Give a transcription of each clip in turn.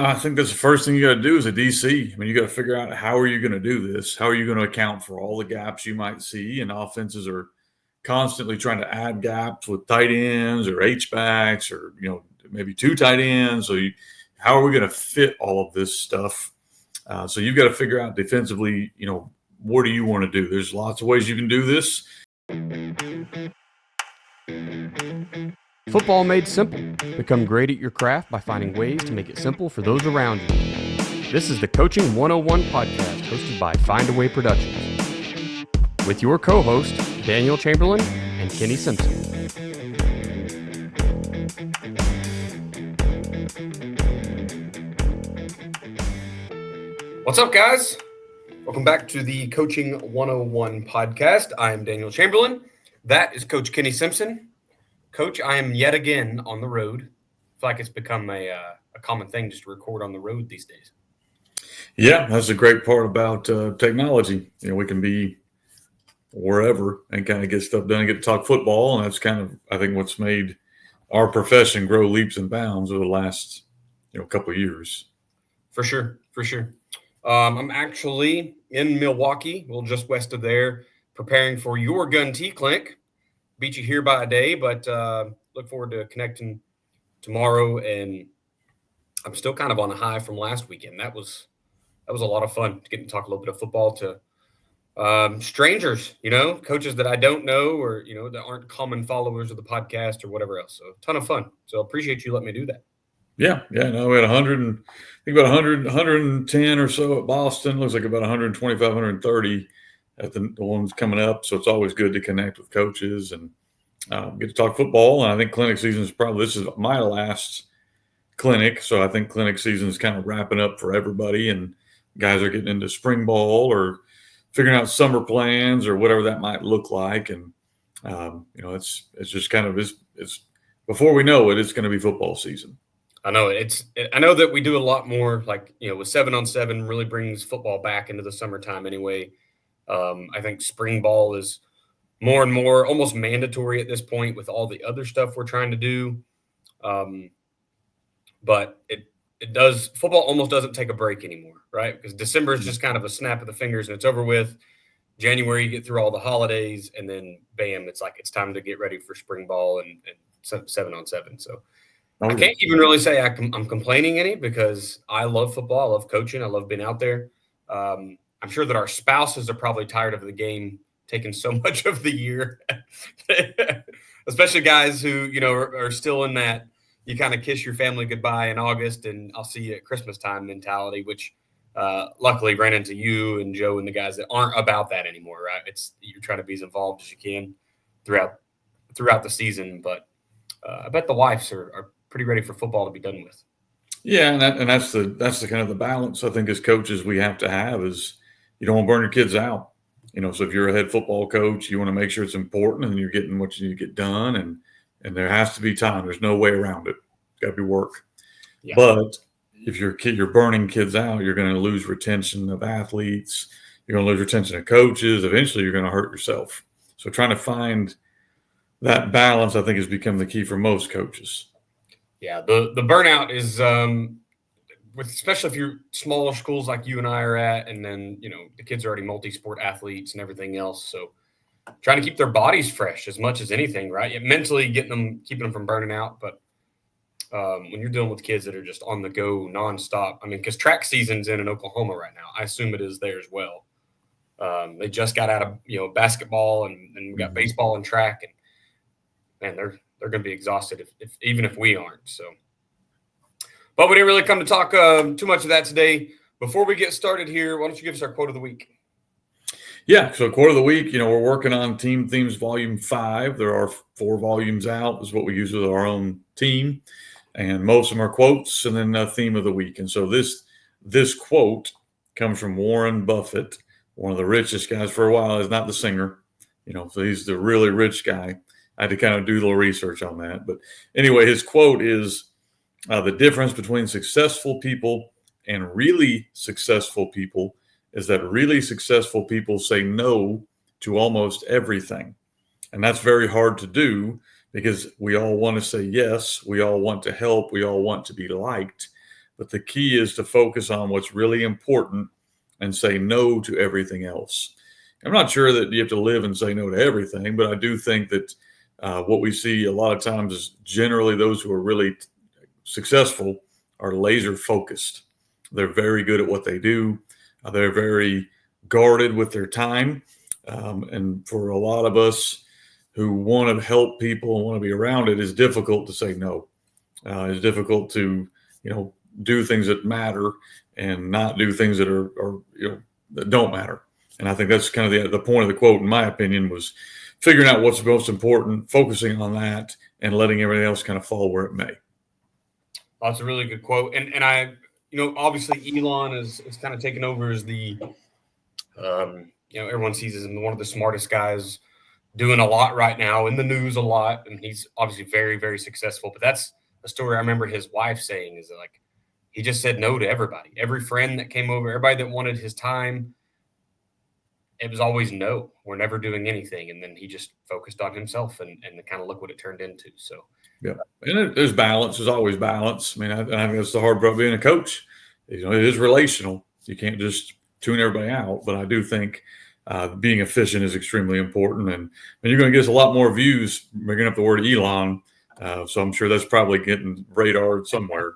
I think that's the first thing you got to do as a DC. I mean, you got to figure out how are you going to do this? How are you going to account for all the gaps you might see? And offenses are constantly trying to add gaps with tight ends or H-backs or, maybe two tight ends. So how are we going to fit all of this stuff? So you've got to figure out defensively, what do you want to do? There's lots of ways you can do this. Football made simple. Become great at your craft by finding ways to make it simple for those around you. This is the Coaching 101 podcast hosted by Find a Way Productions with your co-host, Daniel Chamberlain and Kenny Simpson. What's up, guys? Welcome back to the Coaching 101 podcast. I am Daniel Chamberlain. That is Coach Kenny Simpson. Coach, I am yet again on the road. I feel like it's become a common thing just to record on the road these days. Yeah, that's a great part about technology. We can be wherever and kind of get stuff done and get to talk football. And that's kind of, I think, what's made our profession grow leaps and bounds over the last, couple of years. For sure. I'm actually in Milwaukee, well, just west of there, preparing for your Gun Tea Clinic. Beat you here by a day, but look forward to connecting tomorrow. And I'm still kind of on a high from last weekend. That was a lot of fun to get to talk a little bit of football to strangers, coaches that I don't know or, that aren't common followers of the podcast or whatever else. So a ton of fun. So appreciate you letting me do that. Yeah. No, we had 110 or so at Boston. Looks like about 125, 130 at the ones coming up. So it's always good to connect with coaches and get to talk football. And I think clinic season this is my last clinic. So I think clinic season is kind of wrapping up for everybody, and guys are getting into spring ball or figuring out summer plans or whatever that might look like. And, it's just kind of, it's before we know it, it's going to be football season. I know I know that we do a lot more like, with 7-on-7 really brings football back into the summertime anyway. I think spring ball is more and more almost mandatory at this point with all the other stuff we're trying to do. But football almost doesn't take a break anymore, right? Because December is just kind of a snap of the fingers and it's over with. January, you get through all the holidays and then bam, it's time to get ready for spring ball and 7-on-7. So I can't even really say I'm complaining any because I love football. I love coaching. I love being out there. I'm sure that our spouses are probably tired of the game taking so much of the year, especially guys who, are still in that you kind of kiss your family goodbye in August and I'll see you at Christmas time mentality, which luckily ran into you and Joe and the guys that aren't about that anymore, right? You're trying to be as involved as you can throughout the season. But I bet the wives are pretty ready for football to be done with. Yeah, and that's the kind of the balance I think as coaches we have to have is you don't want to burn your kids out. So if you're a head football coach, you want to make sure it's important and you're getting what you need to get done, and there has to be time. There's no way around it. It's got to be work. Yeah. But if you're burning kids out, you're going to lose retention of athletes. You're going to lose retention of coaches. Eventually, you're going to hurt yourself. So trying to find that balance, I think, has become the key for most coaches. Yeah, the burnout is especially if you're smaller schools like you and I are at, and then the kids are already multi-sport athletes and everything else. So trying to keep their bodies fresh as much as anything, right? Mentally keeping them from burning out. But when you're dealing with kids that are just on the go nonstop, because track season's in Oklahoma right now, I assume it is there as well. They just got out of basketball and we got baseball and track, and man, they're going to be exhausted even if we aren't. So, but we didn't really come to talk too much of that today. Before we get started here, why don't you give us our quote of the week? Yeah, so quote of the week, we're working on Team Themes Volume 5. There are 4 volumes out, is what we use with our own team. And most of them are quotes and then a theme of the week. And so this quote comes from Warren Buffett, one of the richest guys for a while. He's not the singer, so he's the really rich guy. I had to kind of do a little research on that. But anyway, his quote is, the difference between successful people and really successful people is that really successful people say no to almost everything. And that's very hard to do because we all want to say yes. We all want to help. We all want to be liked. but the key is to focus on what's really important and say no to everything else. I'm not sure that you have to live and say no to everything, but I do think that what we see a lot of times is generally those who are really successful are laser focused. They're very good at what they do. They're very guarded with their time. And for a lot of us who want to help people and want to be around it, it's difficult to say no. It's difficult to, do things that matter and not do things that are that don't matter. And I think that's kind of the point of the quote, in my opinion, was figuring out what's most important, focusing on that, and letting everything else kind of fall where it may. That's a really good quote. And I, obviously Elon is kind of taken over as the, everyone sees him as one of the smartest guys doing a lot right now, in the news a lot. And he's obviously very, very successful. But that's a story I remember his wife saying, is that, like, he just said no to everybody. Every friend that came over, everybody that wanted his time, it was always no. We're never doing anything. And then he just focused on himself and kind of look what it turned into. So, yeah. And there's balance. There's always balance. I mean, I think that's the hard part of being a coach. It is relational. You can't just tune everybody out. But I do think being efficient is extremely important. And you're going to get us a lot more views bringing up the word Elon. So I'm sure that's probably getting radared somewhere.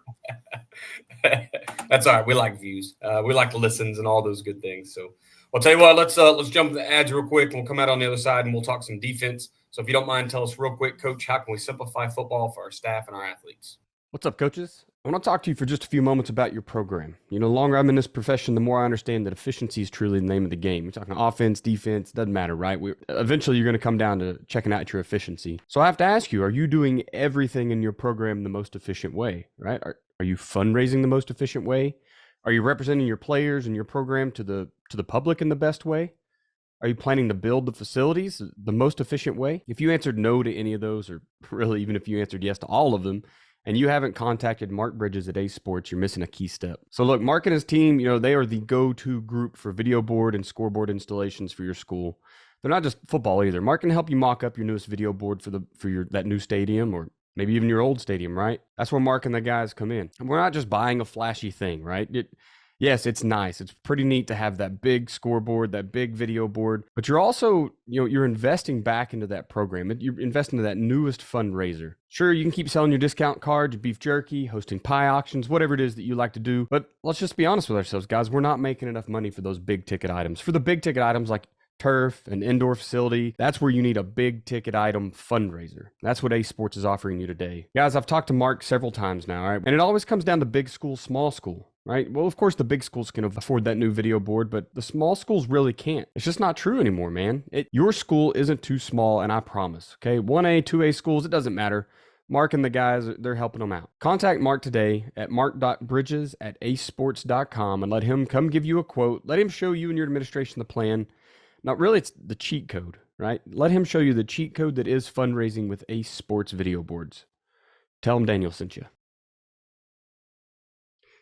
That's all right. We like views. We like listens and all those good things. So I'll tell you what, let's jump to the ads real quick, and we'll come out on the other side and we'll talk some defense. So if you don't mind, tell us real quick, Coach, how can we simplify football for our staff and our athletes? What's up, coaches? I want to talk to you for just a few moments about your program. The longer I'm in this profession, the more I understand that efficiency is truly the name of the game. We're talking offense, defense, doesn't matter, right? Eventually, you're going to come down to checking out your efficiency. So I have to ask you, are you doing everything in your program the most efficient way, right? Are you fundraising the most efficient way? Are you representing your players and your program to the public in the best way? Are you planning to build the facilities the most efficient way? If you answered no to any of those, or really even if you answered yes to all of them, and you haven't contacted Mark Bridges at Ace Sports, you're missing a key step. So look, Mark and his team, they are the go-to group for video board and scoreboard installations for your school. They're not just football either. Mark can help you mock up your newest video board for that new stadium, or maybe even your old stadium, right? That's where Mark and the guys come in. And we're not just buying a flashy thing, right? Yes, it's nice. It's pretty neat to have that big scoreboard, that big video board, but you're also, you're investing back into that program. You're investing into that newest fundraiser. Sure, you can keep selling your discount cards, your beef jerky, hosting pie auctions, whatever it is that you like to do. But let's just be honest with ourselves, guys. We're not making enough money for those big ticket items. For the big ticket items like turf, an indoor facility, that's where you need a big ticket item fundraiser. That's what Ace Sports is offering you today. Guys, I've talked to Mark several times now, right? And it always comes down to big school, small school. Right? Well, of course, the big schools can afford that new video board, but the small schools really can't. It's just not true anymore, man. Your school isn't too small, and I promise. Okay, 1A, 2A schools, it doesn't matter. Mark and the guys, they're helping them out. Contact Mark today at mark.bridges@acesports.com and let him come give you a quote. Let him show you and your administration the plan. Now, really, it's the cheat code, right? Let him show you the cheat code that is fundraising with Ace Sports video boards. Tell him Daniel sent you.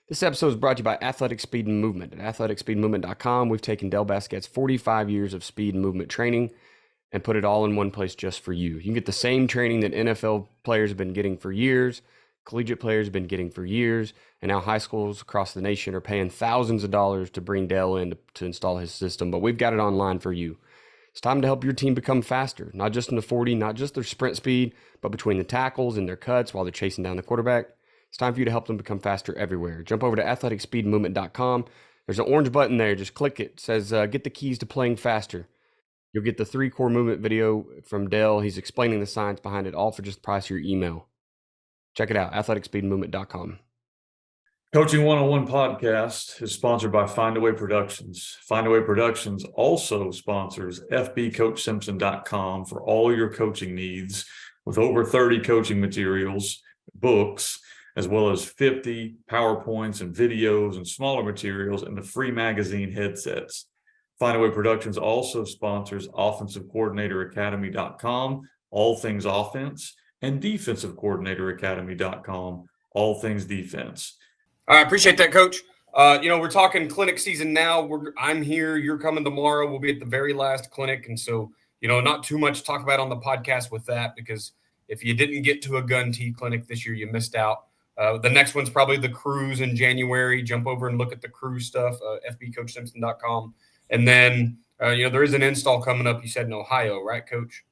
This episode is brought to you by Athletic Speed and Movement. At athleticspeedmovement.com, we've taken Del Basquet's 45 years of speed and movement training and put it all in one place just for you. You can get the same training that NFL players have been getting for years, collegiate players have been getting for years, and now high schools across the nation are paying thousands of dollars to bring Del in to install his system, but we've got it online for you. It's time to help your team become faster, not just in the 40, not just their sprint speed, but between the tackles and their cuts while they're chasing down the quarterback. It's time for you to help them become faster everywhere. Jump over to athleticspeedmovement.com. There's an orange button there. Just click it. It says, get the keys to playing faster. You'll get the 3 core movement video from Dell. He's explaining the science behind it, all for just the price of your email. Check it out, athleticspeedmovement.com. Coaching 101 podcast is sponsored by Findaway Productions. Findaway Productions also sponsors fbcoachsimpson.com for all your coaching needs, with over 30 coaching materials, books, as well as 50 PowerPoints and videos and smaller materials and the free magazine headsets. Findaway Productions also sponsors offensivecoordinatoracademy.com, all things offense, and defensivecoordinatoracademy.com, all things defense. I appreciate that, Coach. We're talking clinic season now. I'm here. You're coming tomorrow. We'll be at the very last clinic. And so, not too much to talk about on the podcast with that, because if you didn't get to a gun tee clinic this year, you missed out. The next one's probably the cruise in January. Jump over and look at the cruise stuff, fbcoachsimpson.com. And then, there is an install coming up, you said, in Ohio, right, Coach?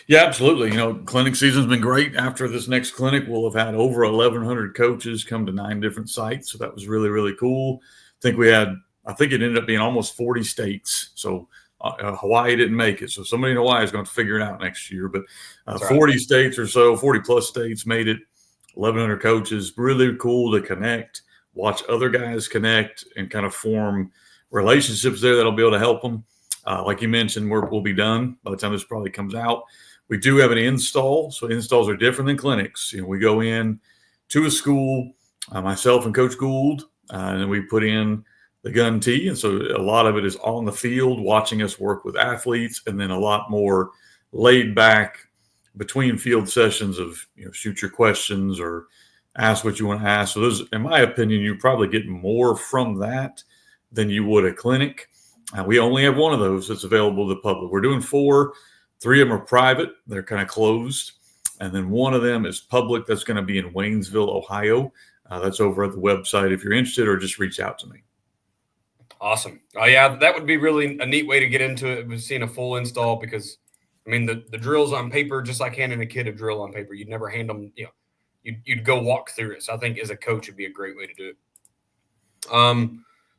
Yeah, absolutely. Clinic season's been great. After this next clinic, we'll have had over 1,100 coaches come to 9 different sites. So that was really, really cool. I think it ended up being almost 40 states. So Hawaii didn't make it. So somebody in Hawaii is going to figure it out next year. But 40 states or so, 40 plus states made it. 1,100 coaches, really cool to connect, watch other guys connect, and kind of form relationships there that'll be able to help them. Like you mentioned, we'll be done by the time this probably comes out. We do have an install. So installs are different than clinics. We go in to a school, myself and Coach Gould, and then we put in the gun tee. And so a lot of it is on the field, watching us work with athletes, and then a lot more laid back between field sessions of, shoot your questions or ask what you want to ask. So those, in my opinion, you probably get more from that than you would a clinic. We only have one of those that's available to the public. We're doing 4. 3 of them are private. They're kind of closed. And then one of them is public. That's going to be in Waynesville, Ohio. That's over at the website if you're interested, or just reach out to me. Awesome. Oh, yeah, that would be really a neat way to get into it, was seeing a full install, because the drills on paper, just like handing a kid a drill on paper, you'd never hand them, you'd go walk through it. So I think as a coach, it'd be a great way to do it.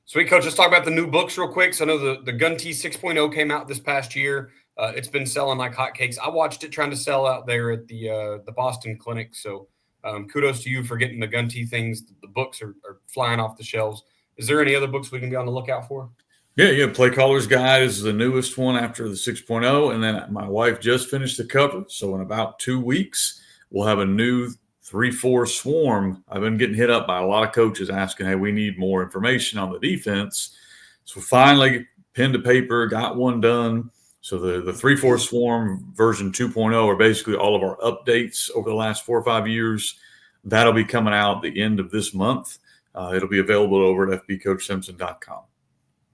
Sweet, Coach, let's talk about the new books real quick. So I know the Gun T 6.0 came out this past year. It's been selling like hotcakes. I watched it trying to sell out there at the Boston clinic. So kudos to you for getting the Gun T things. The books are flying off the shelves. Is there any other books we can be on the lookout for? Yeah. Play Caller's Guide is the newest one after the 6.0. And then my wife just finished the cover. So in about 2 weeks, we'll have a new 3-4 swarm. I've been getting hit up by a lot of coaches asking, hey, we need more information on the defense. So finally, pen to paper, got one done. So the 3-4 swarm version 2.0 are basically all of our updates over the last 4 or 5 years. That'll be coming out the end of this month. It'll be available over at fbcoachsimpson.com.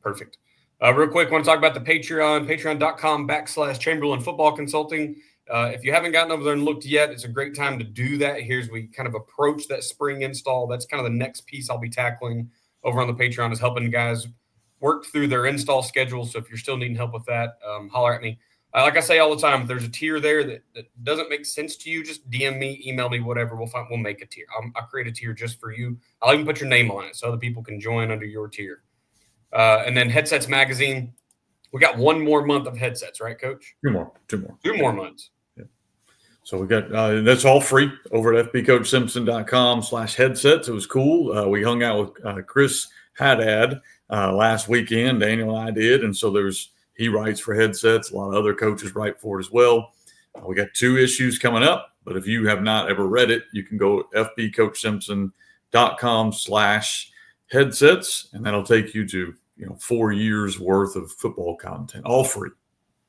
Perfect. Real quick, I want to talk about the Patreon, patreon.com/Chamberlain Football Consulting. If you haven't gotten over there and looked yet, it's a great time to do that. Here's we kind of approach that spring install. That's kind of the next piece I'll be tackling over on the Patreon, is helping guys work through their install schedule. So if you're still needing help with that, holler at me. Like I say all the time, if there's a tier there that doesn't make sense to you, just DM me, email me, whatever. We'll make a tier. I'll create a tier just for you. I'll even put your name on it so other people can join under your tier. And then Headsets Magazine. We got 1 more month of headsets, right, Coach? 2 more. 2 more months. Yeah. So we got that's all free over at fbcoachsimpson.com/headsets. It was cool. We hung out with Chris Haddad last weekend. Daniel and I did, and so he writes for Headsets. A lot of other coaches write for it as well. We got 2 issues coming up, but if you have not ever read it, you can go fbcoachsimpson.com/headsets, and that'll take you to 4 years worth of football content, all free.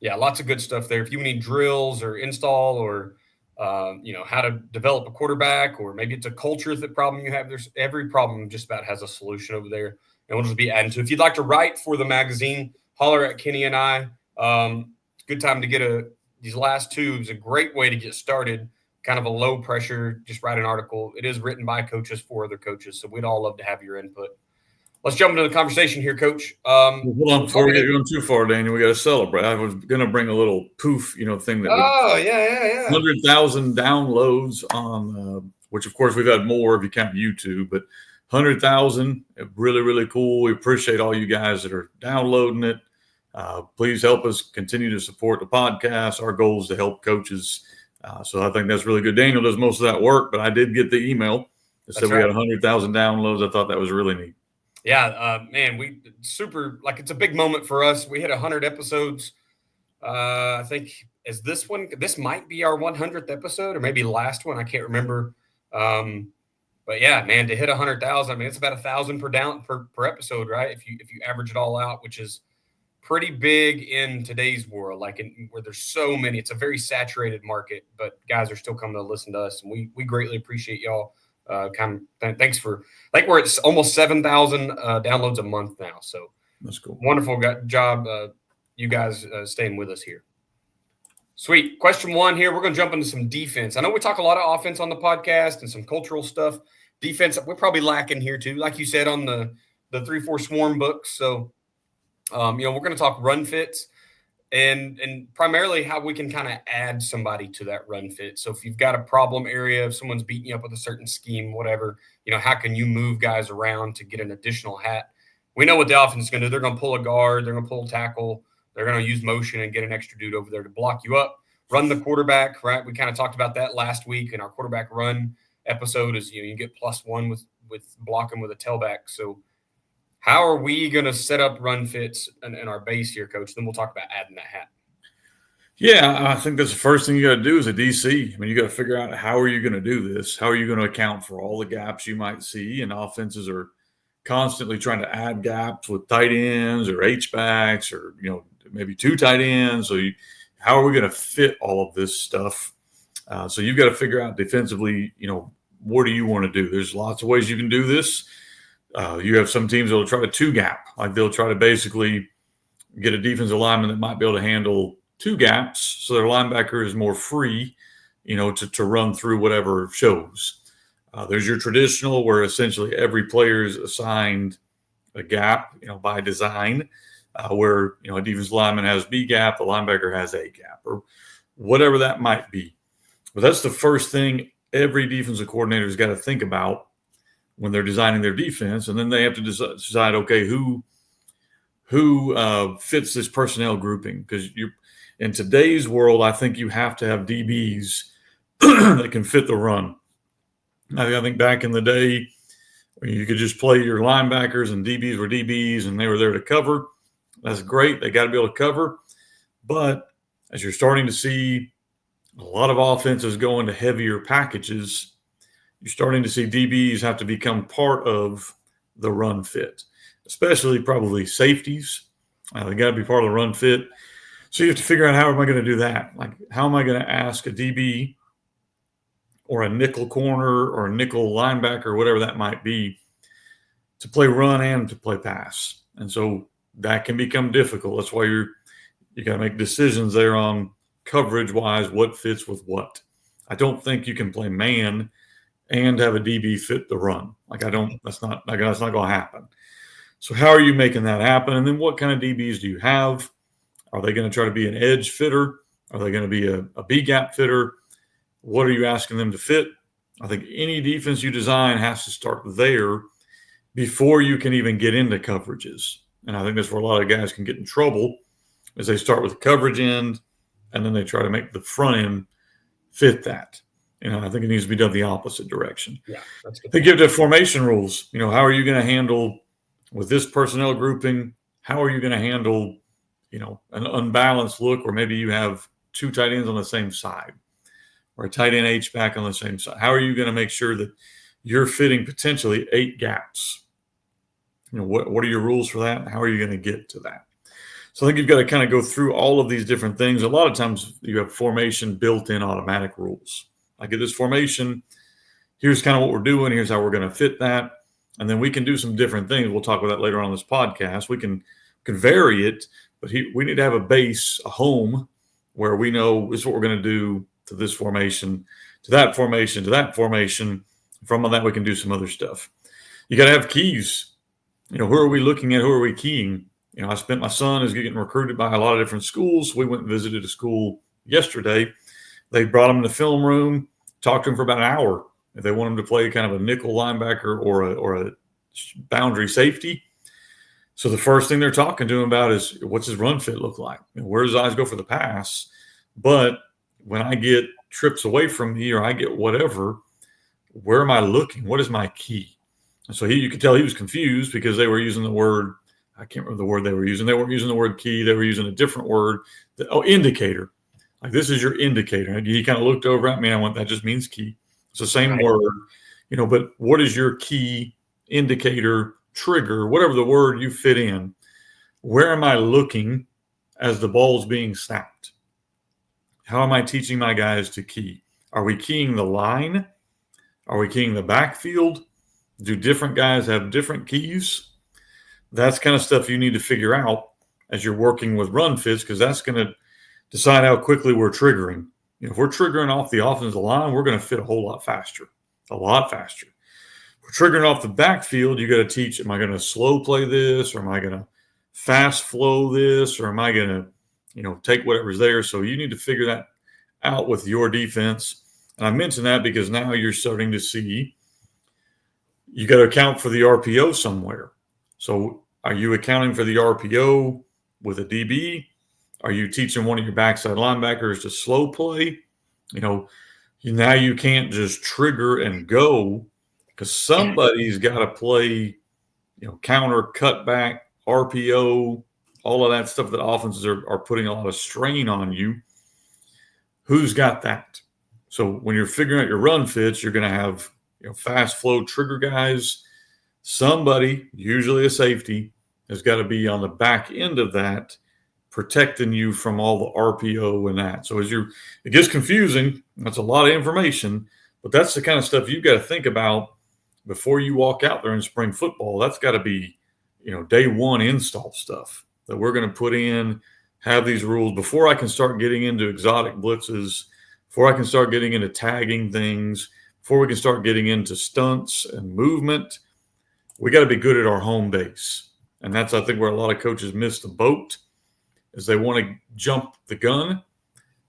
Yeah, lots of good stuff there. If you need drills or install or how to develop a quarterback, or maybe it's a culture that problem you have, there's every problem just about has a solution over there, and we'll just be adding to. If you'd like to write for the magazine, holler at Kenny and I. Good time to get these last 2 is a great way to get started. Kind of a low pressure, just write an article. It is written by coaches for other coaches, so we'd all love to have your input. Let's jump into the conversation here, Coach. Hold on, before we get going too far, Daniel, we got to celebrate. I was going to bring a little poof, thing that. Oh, yeah. 100,000 downloads on, which of course we've had more if you count YouTube, but 100,000, really, really cool. We appreciate all you guys that are downloading it. Please help us continue to support the podcast. Our goal is to help coaches. So I think that's really good. Daniel does most of that work, but I did get the email that said we had 100,000 downloads. I thought that was really neat. Yeah, man, it's a big moment for us. We hit 100 episodes. I think this might be our 100th episode, or maybe last one. I can't remember. But yeah, man, to hit 100,000, it's about 1,000 per episode, right? If you average it all out, which is pretty big in today's world, where there's so many. It's a very saturated market, but guys are still coming to listen to us, and we greatly appreciate y'all. Thanks for we're at almost 7,000 downloads a month now. So that's cool. Wonderful job, you guys staying with us here. Sweet. Question 1 here. We're going to jump into some defense. I know we talk a lot of offense on the podcast and some cultural stuff. defense, we're probably lacking here too, like you said, on the 3-4 swarm books. So, we're going to talk run fits and primarily how we can kind of add somebody to that run fit. So if you've got a problem area, if someone's beating you up with a certain scheme, whatever, how can you move guys around to get an additional hat? We know what the offense is going to do. They're going to pull a guard. They're going to pull a tackle. They're going to use motion and get an extra dude over there to block you up. Run the quarterback, right? We kind of talked about that last week in our quarterback run episode is, you get +1 with blocking with a tailback. So how are we going to set up run fits in our base here, Coach? Then we'll talk about adding that hat. Yeah, I think that's the first thing you got to do as a DC. I mean, you got to figure out how are you going to do this? How are you going to account for all the gaps you might see? And offenses are constantly trying to add gaps with tight ends or H-backs or, maybe 2 tight ends. So how are we going to fit all of this stuff? So you've got to figure out defensively, what do you want to do? There's lots of ways you can do this. You have some teams that will try to 2-gap. Like they'll try to basically get a defensive lineman that might be able to handle 2 gaps so their linebacker is more free, to run through whatever shows. There's your traditional where essentially every player is assigned a gap, by design, where, a defensive lineman has B gap, the linebacker has A gap, or whatever that might be. But that's the first thing every defensive coordinator has got to think about when they're designing their defense. And then they have to decide, okay, who fits this personnel grouping? Because in today's world, I think you have to have DBs that can fit the run. I think back in the day, you could just play your linebackers and DBs were DBs and they were there to cover. That's great. They got to be able to cover. But as you're starting to see a lot of offenses go into heavier packages, you're starting to see DBs have to become part of the run fit, especially probably safeties. They got to be part of the run fit. So you have to figure out, how am I going to do that? Like, how am I going to ask a DB or a nickel corner or a nickel linebacker, whatever that might be, to play run and to play pass? And so that can become difficult. That's why you got to make decisions there on coverage-wise, what fits with what. I don't think you can play man and have a DB fit the run. That's not going to happen. So how are you making that happen? And then what kind of DBs do you have? Are they going to try to be an edge fitter? Are they going to be a B gap fitter? What are you asking them to fit? I think any defense you design has to start there before you can even get into coverages. And I think that's where a lot of guys can get in trouble, is they start with the coverage end and then they try to make the front end fit that. I think it needs to be done the opposite direction. Yeah, that's good. They give the formation rules. How are you going to handle with this personnel grouping? How are you going to handle, an unbalanced look where maybe you have 2 tight ends on the same side or a tight end H-back on the same side? How are you going to make sure that you're fitting potentially 8 gaps? What are your rules for that? How are you going to get to that? So I think you've got to kind of go through all of these different things. A lot of times you have formation built-in automatic rules. I get this formation. Here's kind of what we're doing. Here's how we're going to fit that. And then we can do some different things. We'll talk about that later on in this podcast. We can vary it, but we need to have a base, a home, where we know this is what we're going to do to this formation, to that formation, to that formation. From that, we can do some other stuff. You got to have keys. Who are we looking at? Who are we keying? My son is getting recruited by a lot of different schools. We went and visited a school yesterday. They brought him in the film room, talked to him for about an hour. If they want him to play kind of a nickel linebacker or a boundary safety. So the first thing they're talking to him about is, what's his run fit look like? Where does his eyes go for the pass? But when I get trips away from me or I get whatever, where am I looking? What is my key? And so you could tell he was confused because they were using the word, I can't remember the word they were using. They weren't using the word key. They were using a different word. Indicator. Like, this is your indicator. And he kind of looked over at me and I went, that just means key. It's the same word, but what is your key, indicator, trigger, whatever the word you fit in? Where am I looking as the ball's being snapped? How am I teaching my guys to key? Are we keying the line? Are we keying the backfield? Do different guys have different keys? That's kind of stuff you need to figure out as you're working with run fits, because that's going to decide how quickly we're triggering. If we're triggering off the offensive line, we're going to fit a whole lot faster, triggering off the backfield, you got to teach, am I going to slow play this, or am I going to fast flow this, or am I going to, take whatever's there? So you need to figure that out with your defense. And I mention that because now you're starting to see you got to account for the RPO somewhere. So are you accounting for the RPO with a DB? Are you teaching one of your backside linebackers to slow play? Now you can't just trigger and go, because somebody's got to play, counter, cutback, RPO, all of that stuff that offenses are putting a lot of strain on you. Who's got that? So when you're figuring out your run fits, you're going to have fast flow trigger guys. Somebody, usually a safety, has got to be on the back end of that, protecting you from all the RPO and that. So it gets confusing. That's a lot of information, but that's the kind of stuff you've got to think about before you walk out there in spring football. That's got to be, day one install stuff that we're going to put in, have these rules before I can start getting into exotic blitzes, before I can start getting into tagging things, before we can start getting into stunts and movement. We got to be good at our home base. And that's, I think, where a lot of coaches miss the boat, is they want to jump the gun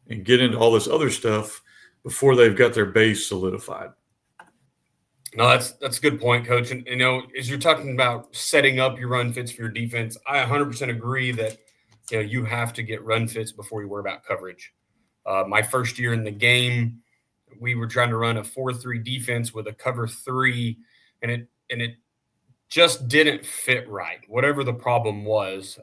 and get into all this other stuff before they've got their base solidified. No, that's a good point, Coach. And, as you're talking about setting up your run fits for your defense, I 100% agree that, you have to get run fits before you worry about coverage. My first year in the game, we were trying to run a 4-3 defense with a cover 3, and it just didn't fit right. Whatever the problem was,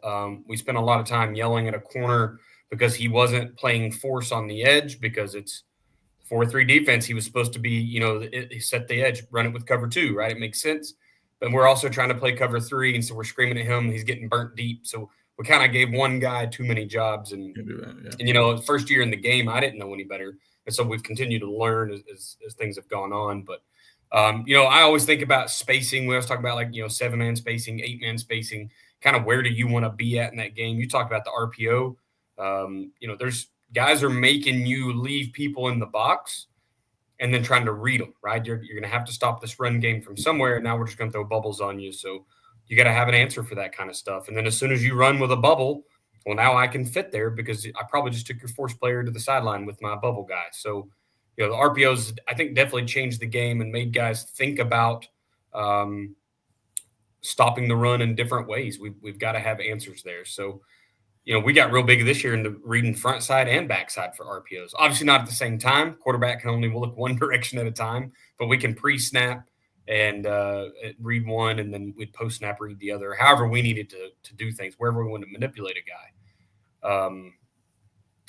we spent a lot of time yelling at a corner because he wasn't playing force on the edge, because it's 4-3 defense. He was supposed to be, he set the edge, run it with cover 2, right? It makes sense. But we're also trying to play cover 3, and so we're screaming at him. He's getting burnt deep. So we kind of gave one guy too many jobs. And, first year in the game, I didn't know any better. And so we've continued to learn as things have gone on. But, I always think about spacing. We always talk about 7-man spacing, 8-man spacing, kind of where do you want to be at in that game? You talk about the RPO. There's guys are making you leave people in the box and then trying to read them, right? You're going to have to stop this run game from somewhere. And now we're just going to throw bubbles on you. So you got to have an answer for that kind of stuff. And then as soon as you run with a bubble, well, now I can fit there because I probably just took your force player to the sideline with my bubble guy. So, the RPOs, I think, definitely changed the game and made guys think about stopping the run in different ways. We've got to have answers there. So, we got real big this year into reading front side and back side for RPOs. Obviously not at the same time. Quarterback can only look one direction at a time, but we can pre-snap and read one, and then we'd post-snap read the other. However we needed to do things, wherever we wanted to manipulate a guy.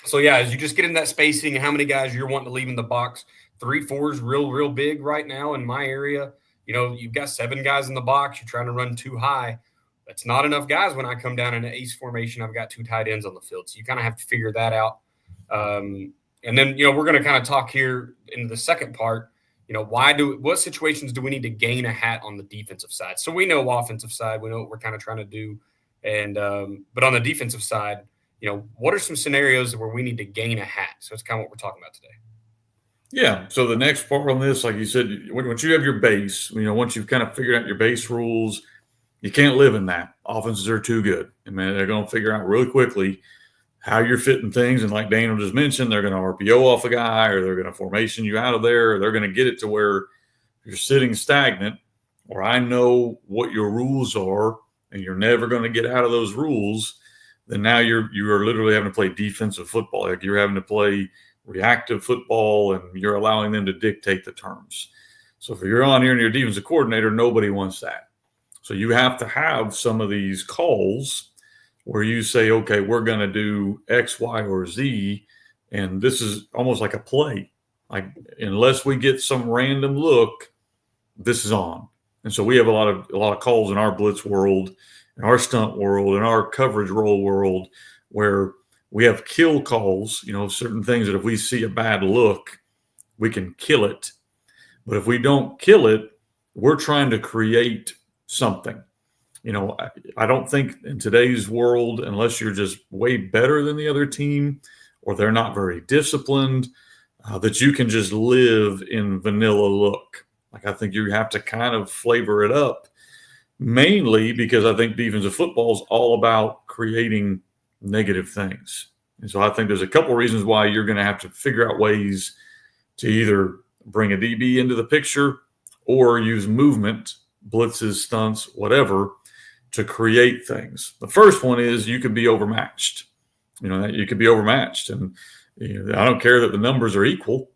As you just get in that spacing and how many guys you're wanting to leave in the box, 3-4 is real big right now in my area. You've got 7 guys in the box. You're trying to run too high. That's not enough guys when I come down in an ace formation. I've got 2 tight ends on the field. So you kind of have to figure that out. And then, we're going to kind of talk here in the second part, what situations do we need to gain a hat on the defensive side? So we know offensive side, we know what we're kind of trying to do. And, but on the defensive side, what are some scenarios where we need to gain a hat? So it's kind of what we're talking about today. Yeah. So the next part on this, like you said, once you have your base, once you've kind of figured out your base rules, you can't live in that. Offenses are too good. They're going to figure out really quickly how you're fitting things. And like Daniel just mentioned, they're going to RPO off a guy, or they're going to formation you out of there, or they're going to get it to where you're sitting stagnant, or I know what your rules are and you're never going to get out of those rules. Then now you are literally having to play defensive football. Like you're having to play reactive football, and you're allowing them to dictate the terms. So if you're on here and you're a defensive coordinator, nobody wants that. So you have to have some of these calls where you say, okay, we're going to do X, Y, or Z, and this is almost like a play. Like unless we get some random look, this is on. And so we have a lot of calls in our blitz world, in our stunt world, in our coverage roll world, where we have kill calls, certain things that if we see a bad look, we can kill it. But if we don't kill it, we're trying to create something. I don't think in today's world, unless you're just way better than the other team or they're not very disciplined, that you can just live in vanilla look. Like, I think you have to kind of flavor it up, mainly because I think defensive football is all about creating negative things. And so I think there's a couple reasons why you're going to have to figure out ways to either bring a DB into the picture or use movement, blitzes, stunts, whatever, to create things. The first one is you could be overmatched. You could be overmatched. And I don't care that the numbers are equal.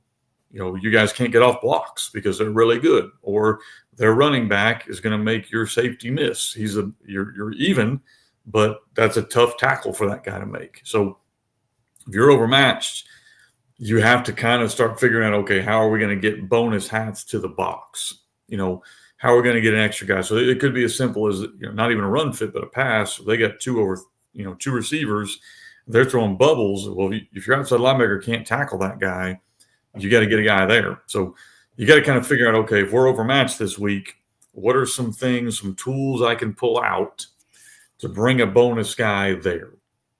You guys can't get off blocks because they're really good, or their running back is going to make your safety miss. You're even, but that's a tough tackle for that guy to make. So if you're overmatched, you have to kind of start figuring out, okay, how are we going to get bonus hats to the box? How are we going to get an extra guy? So it could be as simple as not even a run fit, but a pass. They got two receivers. They're throwing bubbles. Well, if your outside linebacker can't tackle that guy, you got to get a guy there. So you got to kind of figure out, okay, if we're overmatched this week, what are some things, some tools I can pull out to bring a bonus guy there?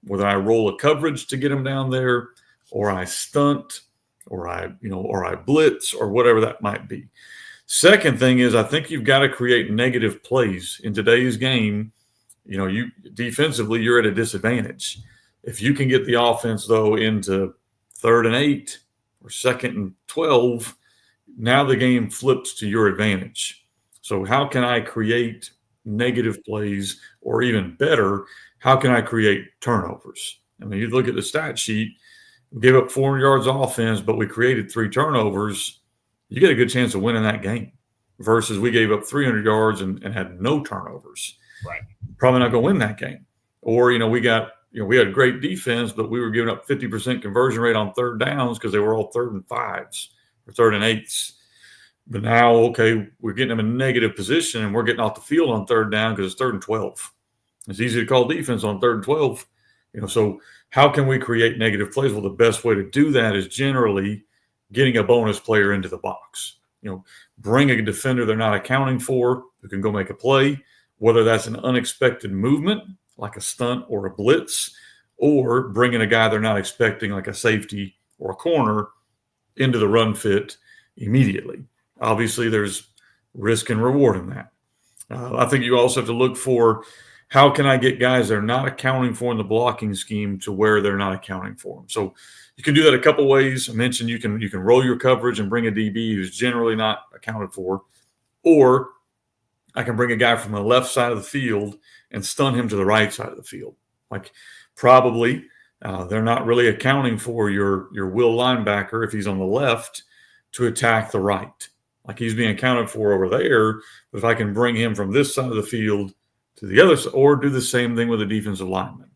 Whether I roll a coverage to get him down there, or I stunt, or I blitz, or whatever that might be. Second thing is, I think you've got to create negative plays in today's game. You defensively, you're at a disadvantage. If you can get the offense though into 3rd and 8 or 2nd and 12, now the game flips to your advantage. So how can I create negative plays, or even better, how can I create turnovers? I mean, you look at the stat sheet, we gave up 400 yards offense, but we created 3 turnovers. You get a good chance of winning that game versus we gave up 300 yards and had no turnovers. Right. Probably not going to win that game. Or, we had great defense, but we were giving up 50% conversion rate on 3rd downs because they were all 3rd and 5s or 3rd and 8s. But now, okay, we're getting them in negative position and we're getting off the field on 3rd down because it's 3rd and 12. It's easy to call defense on 3rd and 12. So how can we create negative plays? Well, the best way to do that is generally getting a bonus player into the box. Bring a defender they're not accounting for who can go make a play, whether that's an unexpected movement like a stunt or a blitz, or bringing a guy they're not expecting like a safety or a corner into the run fit immediately. Obviously, there's risk and reward in that. I think you also have to look for, how can I get guys they're not accounting for in the blocking scheme to where they're not accounting for them? So you can do that a couple ways. I mentioned you can roll your coverage and bring a DB who's generally not accounted for, or I can bring a guy from the left side of the field and stun him to the right side of the field. Like, probably they're not really accounting for your will linebacker if he's on the left to attack the right. Like, he's being accounted for over there. But if I can bring him from this side of the field to the other side, or do the same thing with a defensive lineman,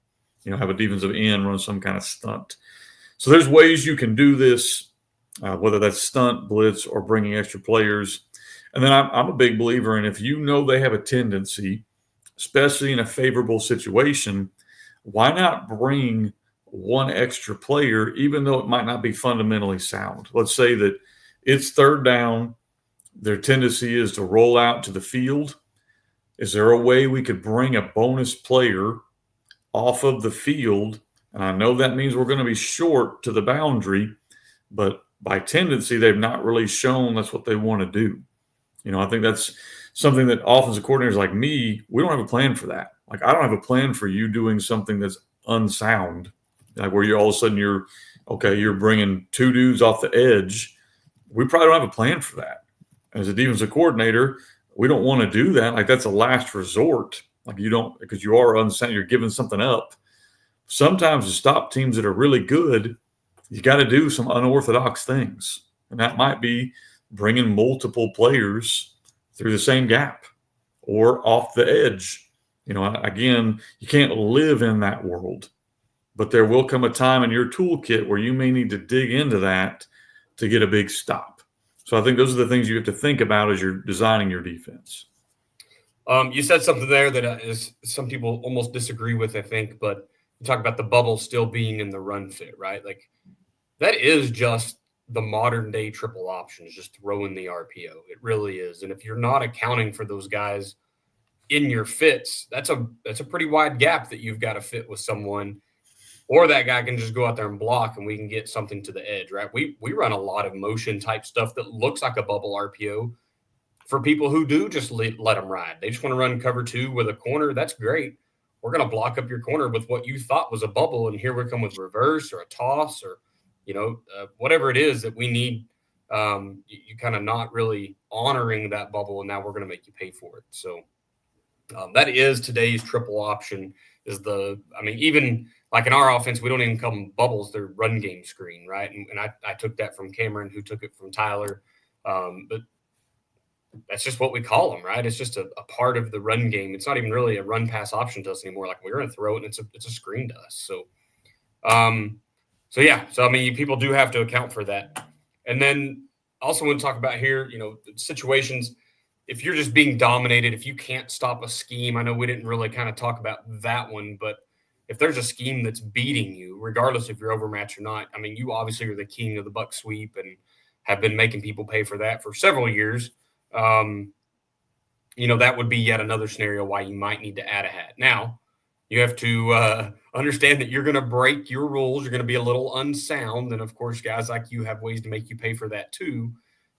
have a defensive end run some kind of stunt. So there's ways you can do this, whether that's stunt, blitz, or bringing extra players. And then I'm a big believer in, if they have a tendency, especially in a favorable situation, why not bring one extra player, even though it might not be fundamentally sound? Let's say that it's 3rd down. Their tendency is to roll out to the field. Is there a way we could bring a bonus player off of the field? And I know that means we're going to be short to the boundary, but by tendency, they've not really shown that's what they want to do. I think that's something that offensive coordinators like me, we don't have a plan for that. Like, I don't have a plan for you doing something that's unsound, like where you're all of a sudden you're bringing 2 dudes off the edge. We probably don't have a plan for that. As a defensive coordinator, we don't want to do that. Like, that's a last resort. Like, you don't, because you are unsound, you're giving something up. Sometimes to stop teams that are really good, you got to do some unorthodox things. And that might be bringing multiple players through the same gap or off the edge. Again, you can't live in that world, but there will come a time in your toolkit where you may need to dig into that to get a big stop. So I think those are the things you have to think about as you're designing your defense. You said something there that is some people almost disagree with, I think, but you talk about the bubble still being in the run fit, right? Like, that is just the modern day triple option, is just throwing the RPO. It really is. And if you're not accounting for those guys in your fits, that's a pretty wide gap that you've got to fit with someone, or that guy can just go out there and block and we can get something to the edge, right? We run a lot of motion type stuff that looks like a bubble RPO, for people who do just let them ride. They just want to run cover 2 with a corner. That's great. We're going to block up your corner with what you thought was a bubble, and here we come with reverse or a toss or, whatever it is that we need. You kind of not really honoring that bubble, and now we're going to make you pay for it. So that is today's triple option. Even like in our offense, we don't even call them bubbles; they're run game screen, right? And I took that from Cameron, who took it from Tyler, but that's just what we call them, right? It's just a part of the run game. It's not even really a run pass option to us anymore. Like we're going to throw it, and it's a screen to us. So, people do have to account for that. And then also want to talk about here, situations. If you're just being dominated, if you can't stop a scheme, I know we didn't really kind of talk about that one, but if there's a scheme that's beating you, regardless if you're overmatched or not, you obviously are the king of the buck sweep and have been making people pay for that for several years. That would be yet another scenario why you might need to add a hat. Now, you have to understand that you're going to break your rules. You're going to be a little unsound. And, of course, guys like you have ways to make you pay for that too.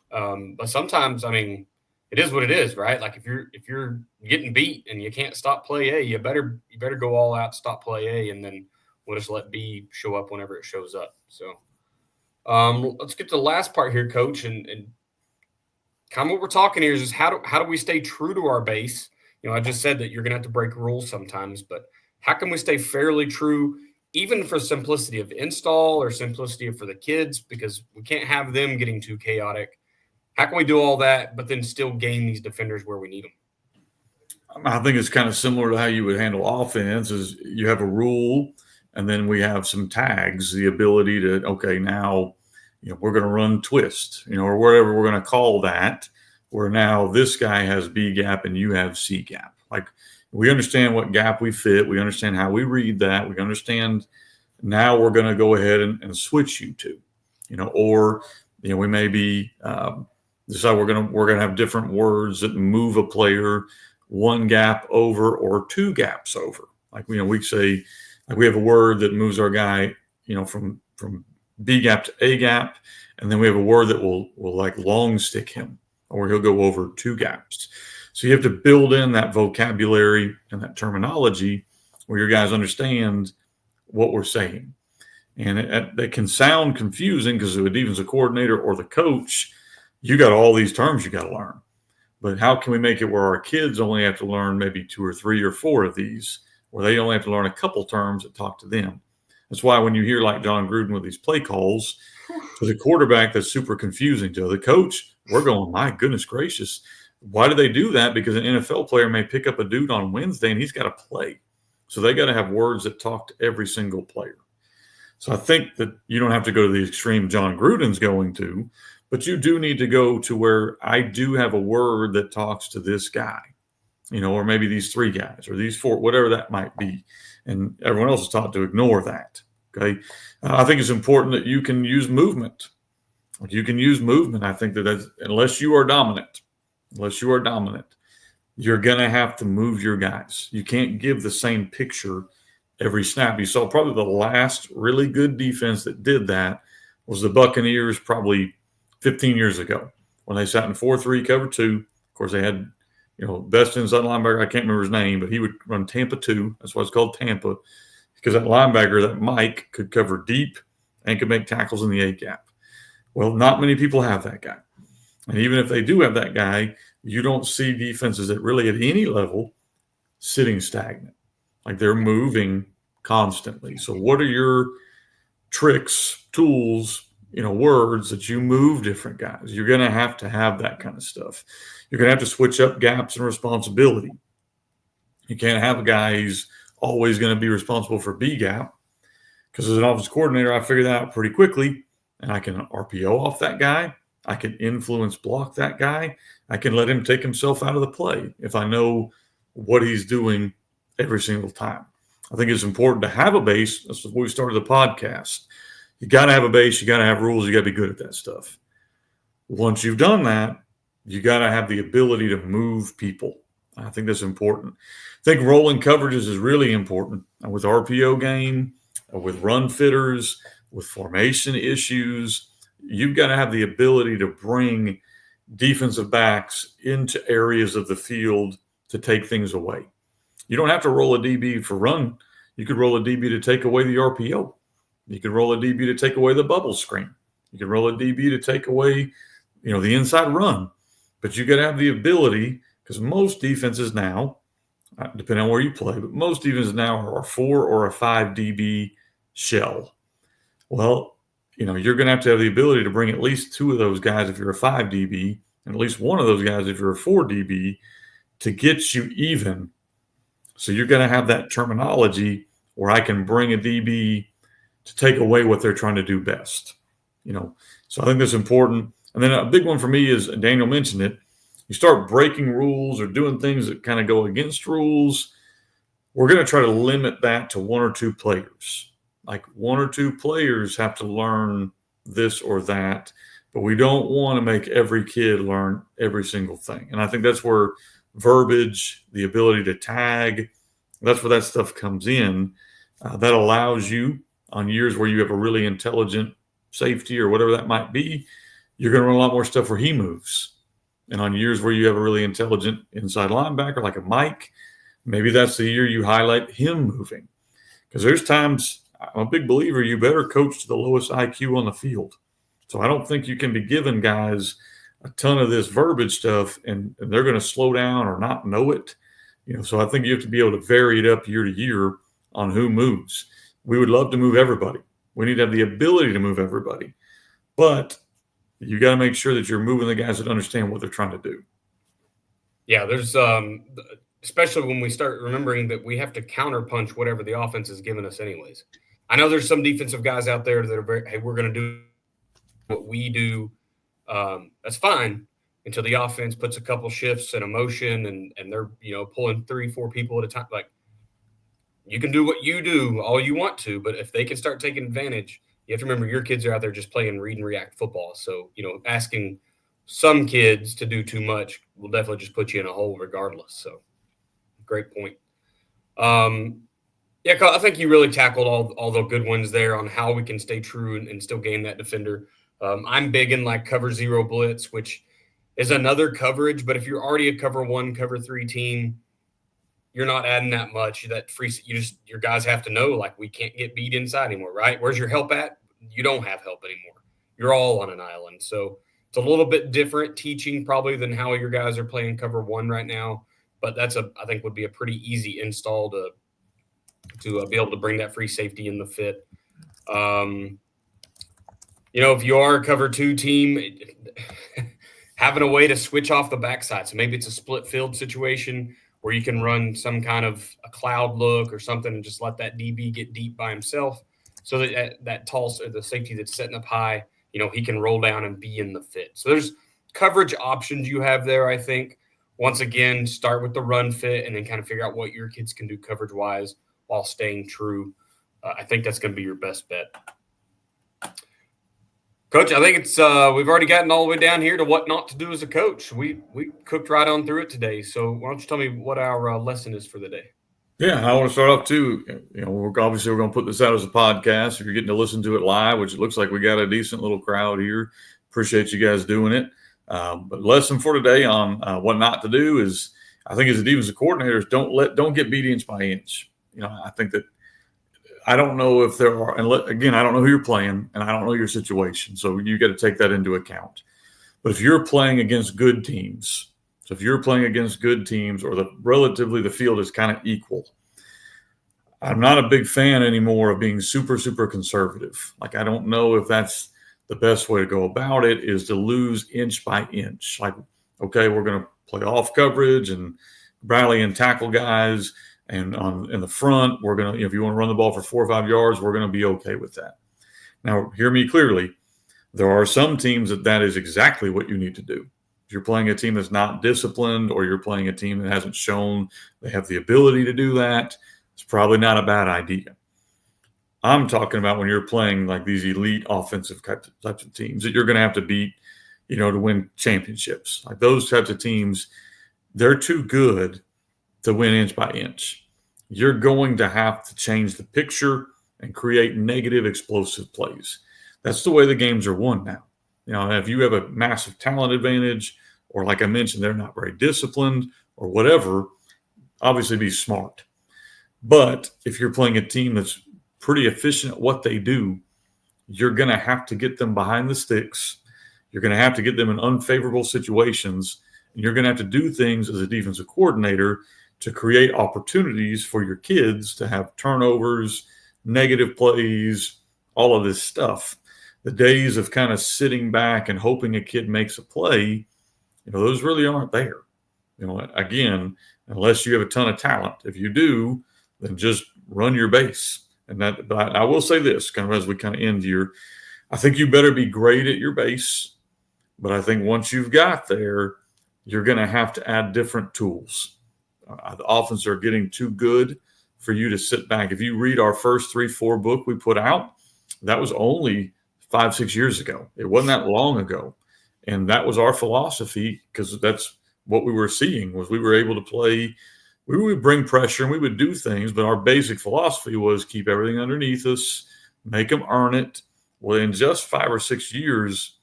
But sometimes, it is what it is, right? Like if you're getting beat and you can't stop play A, you better go all out, stop play A, and then we'll just let B show up whenever it shows up. So let's get to the last part here, Coach, and kind of what we're talking here is how do we stay true to our base? I just said that you're going to have to break rules sometimes, but how can we stay fairly true, even for simplicity of install or simplicity for the kids, because we can't have them getting too chaotic. How can we do all that, but then still gain these defenders where we need them? I think it's kind of similar to how you would handle offense is you have a rule and then we have some tags, the ability to, now, we're going to run twist, or whatever we're going to call that, where now this guy has B gap and you have C gap. Like we understand what gap we fit. We understand how we read that. We understand now we're going to go ahead and switch you to, we may be, decide we're gonna have different words that move a player one gap over or two gaps over. Like we say, like we have a word that moves our guy, from B gap to A gap, and then we have a word that will like long stick him, or he'll go over two gaps. So you have to build in that vocabulary and that terminology where your guys understand what we're saying, and it can sound confusing because the defensive coordinator or the coach. You got all these terms you got to learn, but how can we make it where our kids only have to learn maybe 2 or 3 or 4 of these, where they only have to learn a couple terms that talk to them? That's why when you hear like John Gruden with these play calls to the quarterback, that's super confusing to the coach. We're going, my goodness gracious. Why do they do that? Because an NFL player may pick up a dude on Wednesday and he's got to play. So they got to have words that talk to every single player. So I think that you don't have to go to the extreme John Gruden's going to, but you do need to go to where I do have a word that talks to this guy, or maybe these 3 guys or these 4, whatever that might be. And everyone else is taught to ignore that. Okay. I think it's important that you can use movement. You can use movement. I think that's unless you are dominant, you're going to have to move your guys. You can't give the same picture every snap. You saw probably the last really good defense that did that was the Buccaneers probably 15 years ago when they sat in 4-3 cover 2. Of course, they had, best inside linebacker. I can't remember his name, but he would run Tampa 2. That's why it's called Tampa, because that linebacker, that Mike, could cover deep and could make tackles in the A gap. Well, not many people have that guy. And even if they do have that guy, you don't see defenses that really at any level sitting stagnant. Like they're moving constantly. So what are your tricks, tools, words that you move different guys? You're going to have that kind of stuff. You're going to have to switch up gaps and responsibility. You can't have a guy who's always going to be responsible for B gap, because as an offensive coordinator, I figured that out pretty quickly, and I can RPO off that guy. I can influence block that guy. I can let him take himself out of the play if I know what he's doing every single time. I think it's important to have a base. That's what we started the podcast. You got to have a base. You got to have rules. You got to be good at that stuff. Once you've done that, you got to have the ability to move people. I think that's important. I think rolling coverages is really important with RPO game, with run fitters, with formation issues. You've got to have the ability to bring defensive backs into areas of the field to take things away. You don't have to roll a DB for run. You could roll a DB to take away the RPO. You could roll a DB to take away the bubble screen. You could roll a DB to take away, the inside run. But you got to have the ability, because most defenses now, depending on where you play, but most defenses now are a 4 or a 5 DB shell. Well, you're going to have the ability to bring at least 2 of those guys if you're a 5 DB, and at least 1 of those guys if you're a 4 DB, to get you even. So you're going to have that terminology where I can bring a DB to take away what they're trying to do best. So I think that's important. And then a big one for me is, Daniel mentioned it, you start breaking rules or doing things that kind of go against rules. We're going to try to limit that to 1 or 2 players. Like 1 or 2 players have to learn this or that, but we don't want to make every kid learn every single thing. And I think that's where verbiage, the ability to tag, that's where that stuff comes in. That allows you, on years where you have a really intelligent safety or whatever that might be, you're going to run a lot more stuff where he moves. And on years where you have a really intelligent inside linebacker like a Mike, maybe that's the year you highlight him moving. Because there's times, I'm a big believer, you better coach to the lowest IQ on the field. So I don't think you can be giving guys a ton of this verbiage stuff and they're going to slow down or not know it. So I think you have to be able to vary it up year to year on who moves. We would love to move everybody. We need to have the ability to move everybody. But you got to make sure that you're moving the guys that understand what they're trying to do. Yeah, there's especially when we start remembering that we have to counterpunch whatever the offense is giving us anyways. I know there's some defensive guys out there that are very, hey, we're going to do what we do. That's fine until the offense puts a couple shifts and a motion and they're, pulling 3-4 people at a time. Like, you can do what you do all you want to, but if they can start taking advantage, you have to remember your kids are out there just playing read and react football. So, asking some kids to do too much will definitely just put you in a hole regardless. So great point. Yeah, I think you really tackled all the good ones there on how we can stay true and still gain that defender. I'm big in like cover 0 blitz, which is another coverage. But if you're already a cover 1, cover 3 team, you're not adding that much. That free, your guys have to know, like, we can't get beat inside anymore, right? Where's your help at? You don't have help anymore. You're all on an island. So it's a little bit different teaching probably than how your guys are playing cover 1 right now. But I think would be a pretty easy install to be able to bring that free safety in the fit. If you are a cover 2 team, having a way to switch off the backside. So maybe it's a split field situation where you can run some kind of a cloud look or something and just let that DB get deep by himself so that tall, the safety that's setting up high, he can roll down and be in the fit. So there's coverage options you have there, I think. Once again, start with the run fit and then kind of figure out what your kids can do coverage-wise while staying true. I think that's going to be your best bet. Coach, I think it's we've already gotten all the way down here to what not to do as a coach. We cooked right on through it today. So why don't you tell me what our lesson is for the day? Yeah, I want to start off too. We're going to put this out as a podcast. If you're getting to listen to it live, which it looks like we got a decent little crowd here, appreciate you guys doing it. But lesson for today on what not to do is, I think as a defensive coordinators, don't get beat inch by inch. I think that I don't know if there are, and again, I don't know who you're playing, and I don't know your situation, so you got to take that into account. But if you're playing against good teams, or the field is kind of equal, I'm not a big fan anymore of being super, super conservative. Like, I don't know if that's the best way to go about it, is to lose inch by inch. Like, okay, we're going to play off coverage and rally and tackle guys. And in the front, we're going to, if you want to run the ball for 4 or 5 yards, we're going to be okay with that. Now, hear me clearly. There are some teams that is exactly what you need to do. If you're playing a team that's not disciplined, or you're playing a team that hasn't shown they have the ability to do that, it's probably not a bad idea. I'm talking about when you're playing like these elite offensive types of teams that you're going to have to beat, to win championships. Like those types of teams, they're too good to win inch by inch. You're going to have to change the picture and create negative explosive plays. That's the way the games are won now. if you have a massive talent advantage, or like I mentioned, they're not very disciplined or whatever, obviously be smart. But if you're playing a team that's pretty efficient at what they do, you're going to have to get them behind the sticks. You're going to have to get them in unfavorable situations. And you're going to have to do things as a defensive coordinator to create opportunities for your kids to have turnovers, negative plays, all of this stuff. The days of kind of sitting back and hoping a kid makes a play, those really aren't there. Again, unless you have a ton of talent. If you do, then just run your base. But I will say this, kind of as we kind of end here, I think you better be great at your base. But I think once you've got there, you're going to have to add different tools. The offenses are getting too good for you to sit back. If you read our first 3-4 book we put out, that was only 5-6 years ago. It wasn't that long ago. And that was our philosophy, because that's what we were seeing, was we were able to play. We would bring pressure and we would do things, but our basic philosophy was keep everything underneath us, make them earn it. Well, in just 5 or 6 years,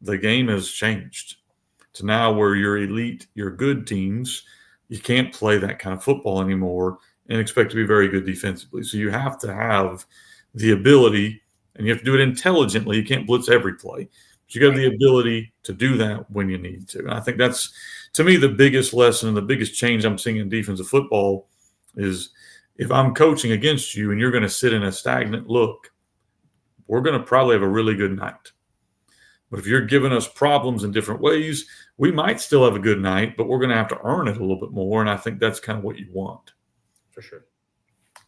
the game has changed to now where you're elite, you're good teams. You can't play that kind of football anymore and expect to be very good defensively. So you have to have the ability, and you have to do it intelligently. You can't blitz every play, but you got the ability to do that when you need to. And I think that's, to me, the biggest lesson and the biggest change I'm seeing in defensive football is if I'm coaching against you and you're going to sit in a stagnant look, we're going to probably have a really good night. But if you're giving us problems in different ways, we might still have a good night, but we're going to have to earn it a little bit more. And I think that's kind of what you want. For sure.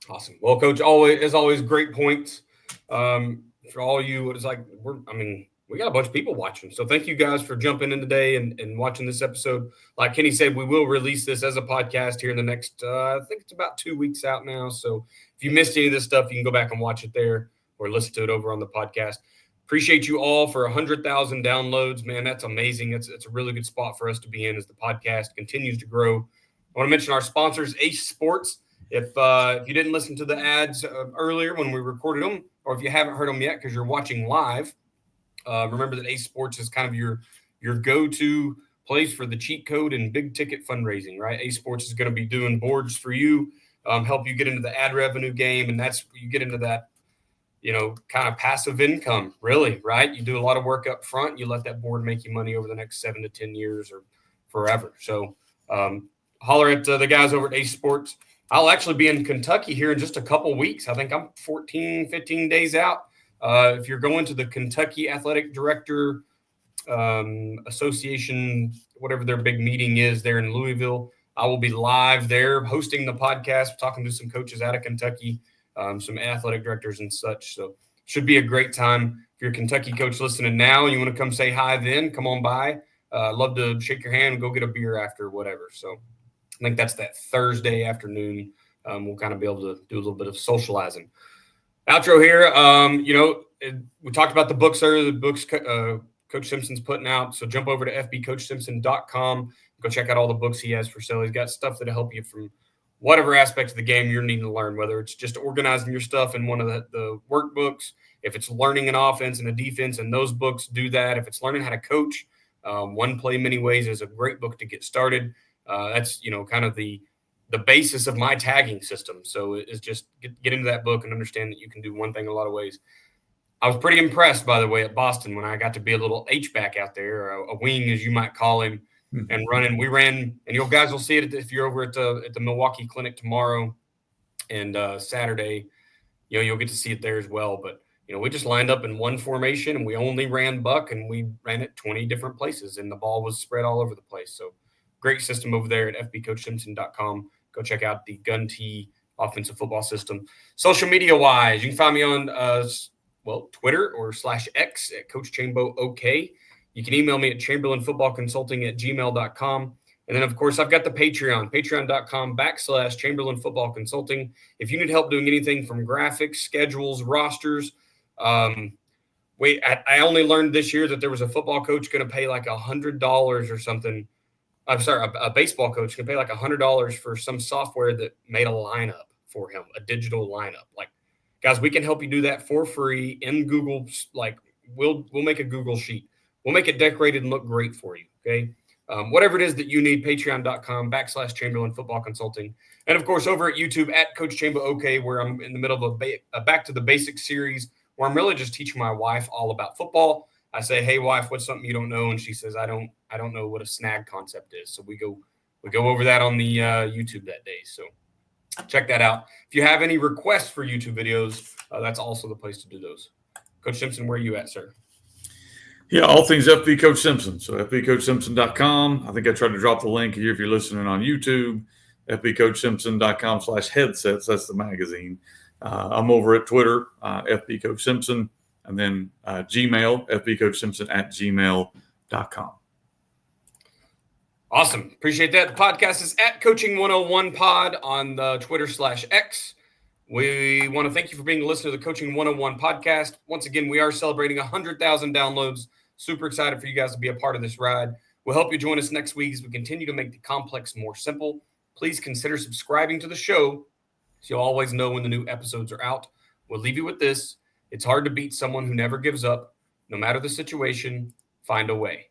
Awesome. Well, Coach, always great points. For all you, it's like, we got a bunch of people watching. So thank you guys for jumping in today and watching this episode. Like Kenny said, we will release this as a podcast here in the next, I think it's about 2 weeks out now. So if you missed any of this stuff, you can go back and watch it there or listen to it over on the podcast. Appreciate you all for 100,000 downloads, man. That's amazing. It's a really good spot for us to be in as the podcast continues to grow. I want to mention our sponsors, Ace Sports. If you didn't listen to the ads earlier when we recorded them, or if you haven't heard them yet because you're watching live, remember that Ace Sports is kind of your go-to place for the cheat code and big ticket fundraising, right? Ace Sports is going to be doing boards for you, help you get into the ad revenue game, and that's you get into that, kind of passive income, really, right? You do a lot of work up front. You let that board make you money over the next 7 to 10 years or forever. So holler at the guys over at Ace Sports. I'll actually be in Kentucky here in just a couple weeks. I think I'm 14, 15 days out. If you're going to the Kentucky Athletic Director Association, whatever their big meeting is there in Louisville, I will be live there hosting the podcast, talking to some coaches out of Kentucky, some athletic directors and such. So should be a great time. If you're a Kentucky coach listening now and you want to come say hi then, come on by. Love to shake your hand and go get a beer after whatever. So I think that's that Thursday afternoon. We'll kind of be able to do a little bit of socializing. Outro here. We talked about the books earlier, the books Coach Simpson's putting out. So jump over to fbcoachsimpson.com. Go check out all the books he has for sale. He's got stuff that'll help you from whatever aspect of the game you're needing to learn, whether it's just organizing your stuff in one of the workbooks, if it's learning an offense and a defense, and those books do that. If it's learning how to coach, One Play Many Ways is a great book to get started. That's, kind of the basis of my tagging system. So it's just get into that book and understand that you can do one thing a lot of ways. I was pretty impressed, by the way, at Boston when I got to be a little H-back out there, a wing, as you might call him, and running. We ran, and you guys will see it if you're over at the Milwaukee Clinic tomorrow and Saturday. You'll get to see it there as well. But, we just lined up in one formation, and we only ran buck, and we ran it 20 different places, and the ball was spread all over the place. So great system over there at fbcoachsimpson.com. Go check out the Gun T offensive football system. Social media-wise, you can find me on Twitter or /X at Coach Chambo OK. You can email me at chamberlainfootballconsulting@gmail.com. And then, of course, I've got the patreon.com/ChamberlainFootballConsulting. If you need help doing anything from graphics, schedules, rosters, I only learned this year that there was a football coach going to pay like $100 or something. I'm sorry, a baseball coach can pay like $100 for some software that made a lineup for him, a digital lineup. Like, guys, we can help you do that for free in Google. Like, we'll make a Google sheet. We'll make it decorated and look great for you. Okay. Whatever it is that you need, patreon.com/Chamberlain Football Consulting. And of course, over at YouTube at Coach Chamber OK, where I'm in the middle of a Back to the Basics series, where I'm really just teaching my wife all about football. I say, "Hey, wife, what's something you don't know?" And she says, "I don't know what a snag concept is." So we go over that on the YouTube that day. So check that out. If you have any requests for YouTube videos, that's also the place to do those. Coach Simpson, where are you at, sir? Yeah, all things FB Coach Simpson. So FBCoachSimpson.com. I think I tried to drop the link here if you're listening on YouTube. FBCoachSimpson.com/headsets. That's the magazine. I'm over at Twitter, FB Coach Simpson, and then Gmail, FBCoachSimpson@gmail.com. Awesome. Appreciate that. The podcast is at Coaching 101 Pod on the Twitter/X. We want to thank you for being a listener to the Coaching 101 podcast. Once again, we are celebrating 100,000 downloads. Super excited for you guys to be a part of this ride. We'll help you join us next week as we continue to make the complex more simple. Please consider subscribing to the show so you'll always know when the new episodes are out. We'll leave you with this. It's hard to beat someone who never gives up. No matter the situation, find a way.